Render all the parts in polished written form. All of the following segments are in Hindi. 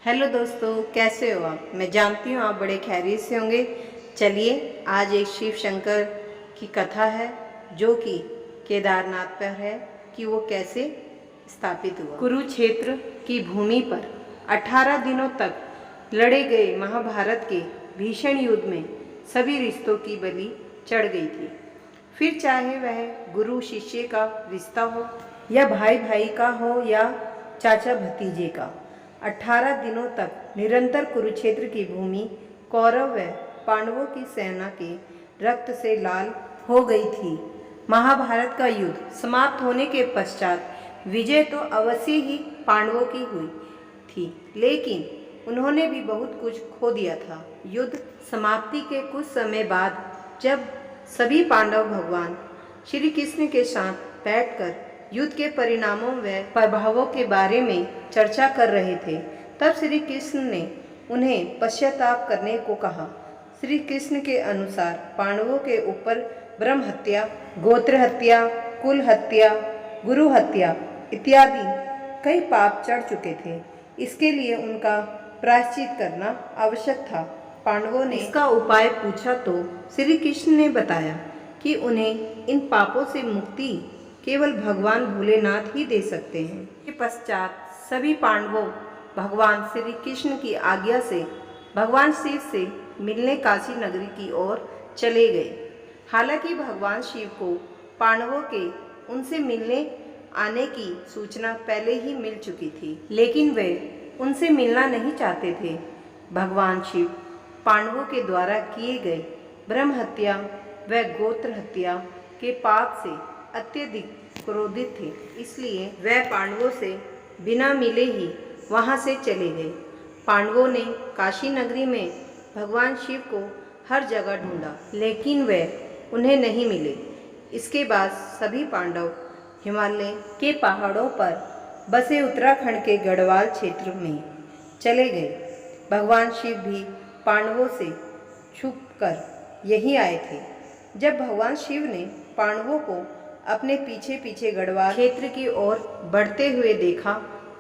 हेलो दोस्तों, कैसे हो आप। मैं जानती हूँ आप बड़े खैरियत से होंगे। चलिए, आज एक शिव शंकर की कथा है जो कि केदारनाथ पर है कि वो कैसे स्थापित हुआ। कुरुक्षेत्र की भूमि पर 18 दिनों तक लड़े गए महाभारत के भीषण युद्ध में सभी रिश्तों की बलि चढ़ गई थी। फिर चाहे वह गुरु शिष्य का रिश्ता हो या भाई भाई का हो या चाचा भतीजे का, 18 दिनों तक निरंतर कुरुक्षेत्र की भूमि कौरव व पांडवों की सेना के रक्त से लाल हो गई थी। महाभारत का युद्ध समाप्त होने के पश्चात विजय तो अवश्य ही पांडवों की हुई थी, लेकिन उन्होंने भी बहुत कुछ खो दिया था। युद्ध समाप्ति के कुछ समय बाद जब सभी पांडव भगवान श्री कृष्ण के साथ बैठकर युद्ध के परिणामों व प्रभावों के बारे में चर्चा कर रहे थे, तब श्री कृष्ण ने उन्हें पश्चाताप करने को कहा। श्री कृष्ण के अनुसार पांडवों के ऊपर ब्रह्म हत्या, गोत्र हत्या, कुल हत्या, गुरु हत्या इत्यादि कई पाप चढ़ चुके थे। इसके लिए उनका प्रायश्चित करना आवश्यक था। पांडवों ने इसका उपाय पूछा तो श्री कृष्ण ने बताया कि उन्हें इन पापों से मुक्ति केवल भगवान भोलेनाथ ही दे सकते हैं। के पश्चात सभी पांडवों भगवान श्री कृष्ण की आज्ञा से भगवान शिव से मिलने काशी नगरी की ओर चले गए। हालांकि भगवान शिव को पांडवों के उनसे मिलने आने की सूचना पहले ही मिल चुकी थी, लेकिन वे उनसे मिलना नहीं चाहते थे। भगवान शिव पांडवों के द्वारा किए गए ब्रह्म हत्या व गोत्र हत्या के पाप से अत्यधिक क्रोधित थे, इसलिए वह पांडवों से बिना मिले ही वहां से चले गए। पांडवों ने काशी नगरी में भगवान शिव को हर जगह ढूंढा, लेकिन वे उन्हें नहीं मिले। इसके बाद सभी पांडव हिमालय के पहाड़ों पर बसे उत्तराखंड के गढ़वाल क्षेत्र में चले गए। भगवान शिव भी पांडवों से छुपकर यहीं आए थे। जब भगवान शिव ने पांडवों को अपने पीछे पीछे गढ़वाल क्षेत्र की ओर बढ़ते हुए देखा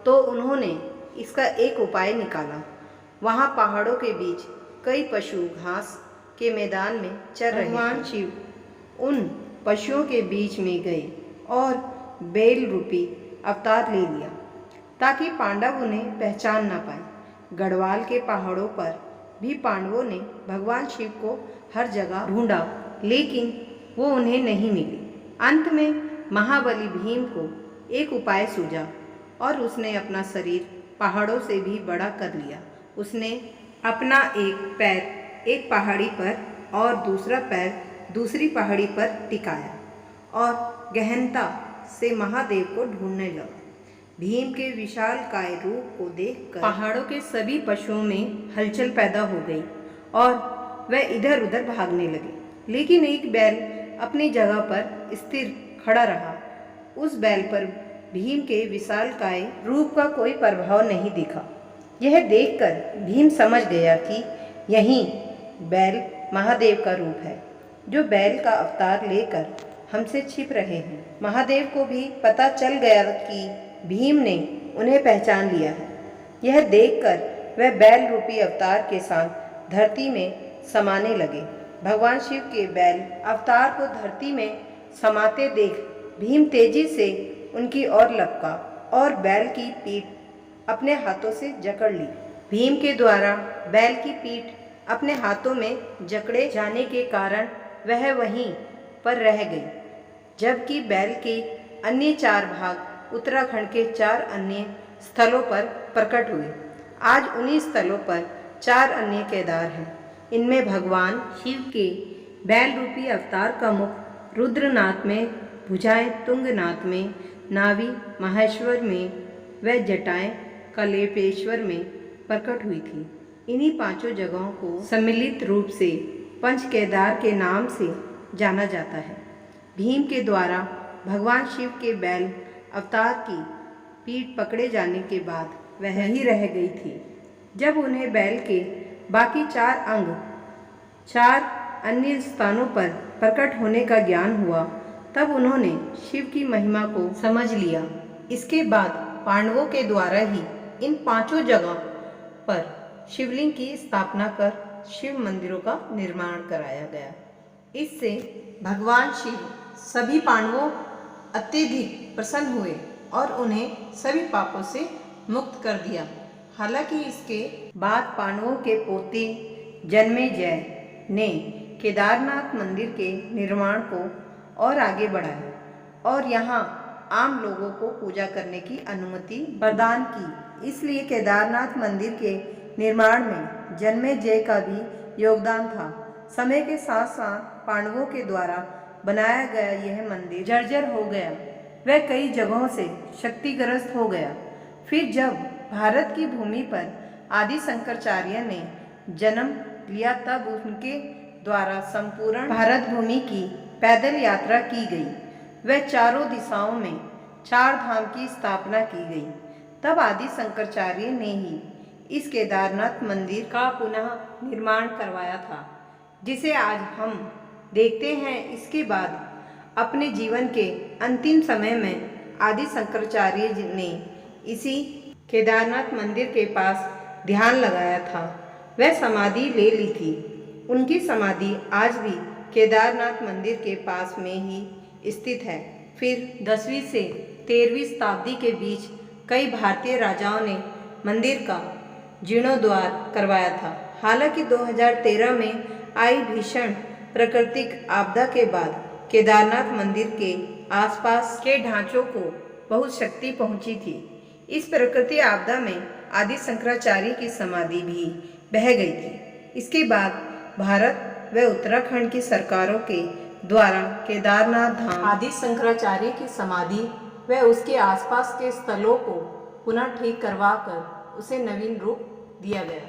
तो उन्होंने इसका एक उपाय निकाला। वहां पहाड़ों के बीच कई पशु घास के मैदान में चर रहे थे। भगवान शिव उन पशुओं के बीच में गए और बैल रूपी अवतार ले लिया ताकि पांडव उन्हें पहचान ना पाए। गढ़वाल के पहाड़ों पर भी पांडवों ने भगवान शिव को हर जगह ढूंढा, लेकिन वो उन्हें नहीं मिले। अंत में महाबली भीम को एक उपाय सूझा और उसने अपना शरीर पहाड़ों से भी बड़ा कर लिया। उसने अपना एक पैर एक पहाड़ी पर और दूसरा पैर दूसरी पहाड़ी पर टिकाया और गहनता से महादेव को ढूंढने लगा। भीम के विशालकाय रूप को देखकर पहाड़ों के सभी पशुओं में हलचल पैदा हो गई और वह इधर उधर भागने लगे, लेकिन एक बैल अपनी जगह पर स्थिर खड़ा रहा। उस बैल पर भीम के विशालकाय रूप का कोई प्रभाव नहीं दिखा। यह देखकर भीम समझ गया कि यही बैल महादेव का रूप है, जो बैल का अवतार लेकर हमसे छिप रहे हैं। महादेव को भी पता चल गया कि भीम ने उन्हें पहचान लिया है। यह देखकर वह बैल रूपी अवतार के साथ धरती में समाने लगे। भगवान शिव के बैल अवतार को धरती में समाते देख भीम तेजी से उनकी ओर लपका और बैल की पीठ अपने हाथों से जकड़ ली। भीम के द्वारा बैल की पीठ अपने हाथों में जकड़े जाने के कारण वह वहीं पर रह गई, जबकि बैल के अन्य 4 भाग उत्तराखंड के 4 अन्य स्थलों पर प्रकट हुए। आज उन्हीं स्थलों पर 4 अन्य केदार हैं। इनमें भगवान शिव के बैल रूपी अवतार का मुख रुद्रनाथ में, भुजाएं तुंगनाथ में, नाभि महेश्वर में व जटाएं कलेपेश्वर में प्रकट हुई थी। इन्हीं 5 जगहों को सम्मिलित रूप से पंच केदार के नाम से जाना जाता है। भीम के द्वारा भगवान शिव के बैल अवतार की पीठ पकड़े जाने के बाद वह ही रह गई थी। जब उन्हें बैल के बाकी 4 अंग 4 अन्य स्थानों पर प्रकट होने का ज्ञान हुआ, तब उन्होंने शिव की महिमा को समझ लिया। इसके बाद पांडवों के द्वारा ही इन 5 जगह पर शिवलिंग की स्थापना कर शिव मंदिरों का निर्माण कराया गया। इससे भगवान शिव सभी पांडवों अत्यधिक प्रसन्न हुए और उन्हें सभी पापों से मुक्त कर दिया। हालांकि इसके बाद पांडवों के पोते जन्मेजय ने केदारनाथ मंदिर के निर्माण को और आगे बढ़ाया और यहाँ आम लोगों को पूजा करने की अनुमति प्रदान की। इसलिए केदारनाथ मंदिर के निर्माण में जन्मेजय का भी योगदान था। समय के साथ साथ पांडवों के द्वारा बनाया गया यह मंदिर जर्जर हो गया, वह कई जगहों से क्षतिग्रस्त हो गया। फिर जब भारत की भूमि पर आदि शंकराचार्य ने जन्म लिया तब उनके द्वारा संपूर्ण भारत भूमि की पैदल यात्रा की गई। वह चारों दिशाओं में 4 धाम की स्थापना की गई। तब आदि शंकराचार्य ने ही इस केदारनाथ मंदिर का पुनः निर्माण करवाया था, जिसे आज हम देखते हैं। इसके बाद अपने जीवन के अंतिम समय में आदि शंकराचार्य ने इसी केदारनाथ मंदिर के पास ध्यान लगाया था। वह समाधि ले ली थी। उनकी समाधि आज भी केदारनाथ मंदिर के पास में ही स्थित है। फिर 10वीं से 13वीं शताब्दी के बीच कई भारतीय राजाओं ने मंदिर का जीर्णोद्धार करवाया था। हालांकि 2013 में आई भीषण प्राकृतिक आपदा के बाद केदारनाथ मंदिर के आसपास के ढांचों को बहुत क्षति पहुंची थी। इस प्राकृतिक आपदा में आदि शंकराचार्य की समाधि भी बह गई थी। इसके बाद भारत व उत्तराखंड की सरकारों के द्वारा केदारनाथ धाम आदि शंकराचार्य की समाधि व उसके आसपास के स्थलों को पुनः ठीक करवा कर उसे नवीन रूप दिया गया।